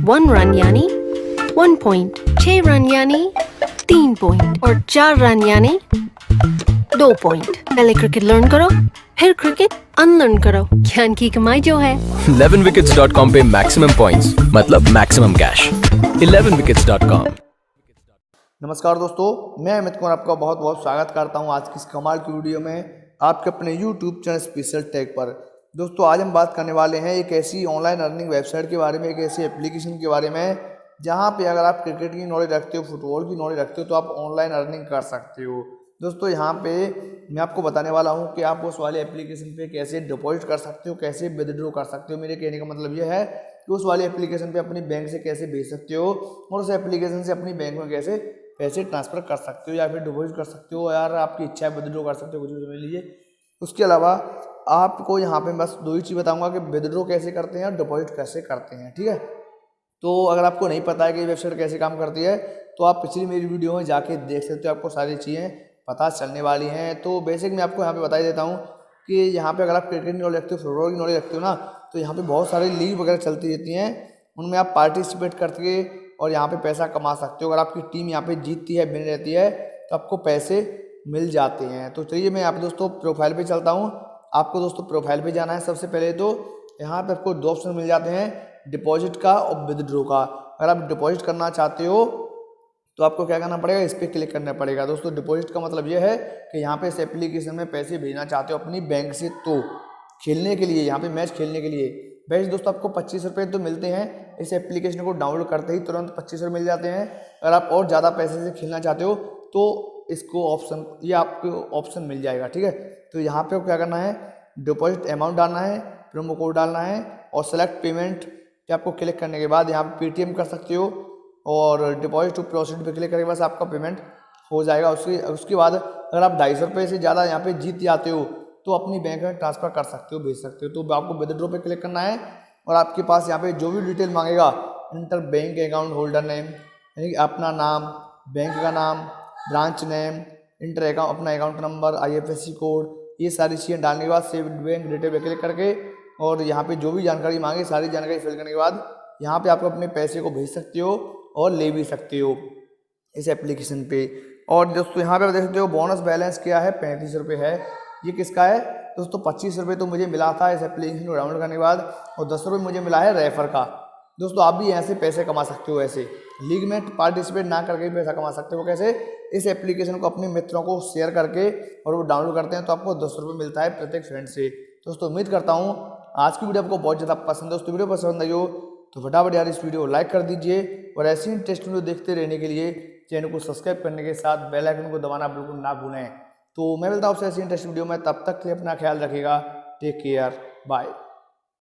1 run यानी 1 point, 6 run यानी 3 point और 4 रन यानी 2 पॉइंट। पहले क्रिकेट लर्न करो, फिर क्रिकेट अनलर्न करो। ज्ञान की कमाई जो है 11wickets.com पे मैक्सिमम पॉइंट्स मतलब मैक्सिमम कैश। 11wickets.com। नमस्कार दोस्तों, मैं अमित कुमार आपका बहुत बहुत स्वागत करता हूं आज की इस कमाल की वीडियो में आपके अपने YouTube चैनल स्पेशल टैग पर। दोस्तों आज हम बात करने वाले हैं एक ऐसी ऑनलाइन अर्निंग वेबसाइट के बारे में, एक ऐसी एप्लीकेशन के बारे में जहां पे अगर आप क्रिकेट की नॉलेज रखते हो, फुटबॉल की नॉलेज रखते हो तो आप ऑनलाइन अर्निंग कर सकते हो। दोस्तों यहाँ पे मैं आपको बताने वाला हूँ कि आप उस वाले एप्लीकेशन पे कैसे डिपॉजिट कर सकते हो, कैसे विदड्रॉ कर सकते हो। मेरे कहने का मतलब यह है कि उस वाले एप्लीकेशन पे अपनी बैंक से कैसे भेज सकते हो और उस एप्लीकेशन से अपनी बैंक में कैसे पैसे ट्रांसफ़र कर सकते हो या फिर डिपॉजिट कर सकते हो, यार आपकी इच्छा है विदड्रॉ कर सकते हो, कुछ भी समझ लीजिए। उसके अलावा आपको यहाँ पे बस दो ही चीज़ बताऊँगा कि विदड्रॉ कैसे करते हैं और डिपॉजिट कैसे करते हैं, ठीक है। तो अगर आपको नहीं पता है कि वेबसाइट कैसे काम करती है तो आप पिछली मेरी वीडियो में जाके देख सकते हो, आपको सारी चीज़ें पता चलने वाली हैं। तो बेसिक मैं आपको यहाँ पे बता ही देता हूँ कि यहाँ पे अगर आप क्रिकेट की नॉलेज रखते हो, फुटबॉल की नॉलेज रखते हो ना, तो यहाँ पे बहुत सारी लीग वगैरह चलती रहती हैं, उनमें आप पार्टिसिपेट करके और यहाँ पे पैसा कमा सकते हो। अगर आपकी टीम यहाँ पे जीतती है, विन रहती है, तो आपको पैसे मिल जाते हैं। तो चलिए मैं यहाँ पे दोस्तों प्रोफाइल पे चलता हूँ। आपको दोस्तों प्रोफाइल पे जाना है। सबसे पहले तो यहाँ पे आपको दो ऑप्शन मिल जाते हैं, डिपॉजिट का और विदड्रॉ का। अगर आप डिपॉजिट करना चाहते हो तो आपको क्या करना पड़ेगा, इस पर क्लिक करना पड़ेगा। दोस्तों डिपॉजिट का मतलब ये है कि यहाँ पे इस एप्लीकेशन में पैसे भेजना चाहते हो अपनी बैंक से, तो खेलने के लिए, यहाँ पे मैच खेलने के लिए वैसे दोस्तों आपको 25 रुपये तो मिलते हैं। इस एप्लीकेशन को डाउनलोड करते ही तुरंत 25 रुपये मिल जाते हैं। अगर आप और ज़्यादा पैसे से खेलना चाहते हो तो इसको ऑप्शन, ये आपको ऑप्शन मिल जाएगा, ठीक है। तो यहाँ पे क्या करना है, डिपॉजिट अमाउंट डालना है, प्रोमो कोड डालना है और सेलेक्ट पेमेंट पे आपको क्लिक करने के बाद यहाँ पे पेटीएम कर सकते हो और डिपॉजिट टू प्रोसीड पे क्लिक करके बस आपका पेमेंट हो जाएगा। उसके बाद अगर आप 250 रुपये से ज़्यादा यहाँ पे जीत जाते हो तो अपनी बैंक में ट्रांसफ़र कर सकते हो, भेज सकते हो। तो आपको विदड्रॉ पे क्लिक करना है और आपके पास यहाँ पे जो भी डिटेल मांगेगा, inter bank account holder name यानी कि अपना नाम, बैंक का नाम, ब्रांच नेम, इंटर अकाउंट अपना अकाउंट नंबर, IFSC कोड, ये सारी चीज़ें डालने के बाद सेव बैंक डिटेल पे क्लिक करके और यहाँ पे जो भी जानकारी मांगे सारी जानकारी फिल करने के बाद यहाँ पे आपको अपने पैसे को भेज सकते हो और ले भी सकते हो इस एप्लीकेशन पे। और दोस्तों यहाँ पे आप देख सकते हो बोनस बैलेंस क्या है, 35 रुपये है। ये किसका है दोस्तों, 25 रुपये तो मुझे मिला था इस एप्लीकेशन को डाउनलोड करने के बाद और 10 रुपये मुझे मिला है रेफर का। दोस्तों आप भी यहाँ से पैसे कमा सकते हो, ऐसे लीग में पार्टिसिपेट ना करके पैसा कमा सकते हो। कैसे, इस एप्लीकेशन को अपने मित्रों को शेयर करके और वो डाउनलोड करते हैं तो आपको 10 रुपये मिलता है प्रत्येक फ्रेंड से। दोस्तों उम्मीद करता हूँ आज की वीडियो आपको बहुत ज़्यादा पसंद है। दोस्तों वीडियो पसंद आई हो तो फटाफट यार इस वीडियो को लाइक कर दीजिए और ऐसी इंटरेस्टिंग वीडियो देखते रहने के लिए चैनल को सब्सक्राइब करने के साथ बेल आइकन को दबाना बिल्कुल ना भूलें। तो मैं मिलता हूँ आपसे ऐसी इंटरेस्टिंग वीडियो में, तब तक के लिए अपना ख्याल रखिएगा। Take care, bye.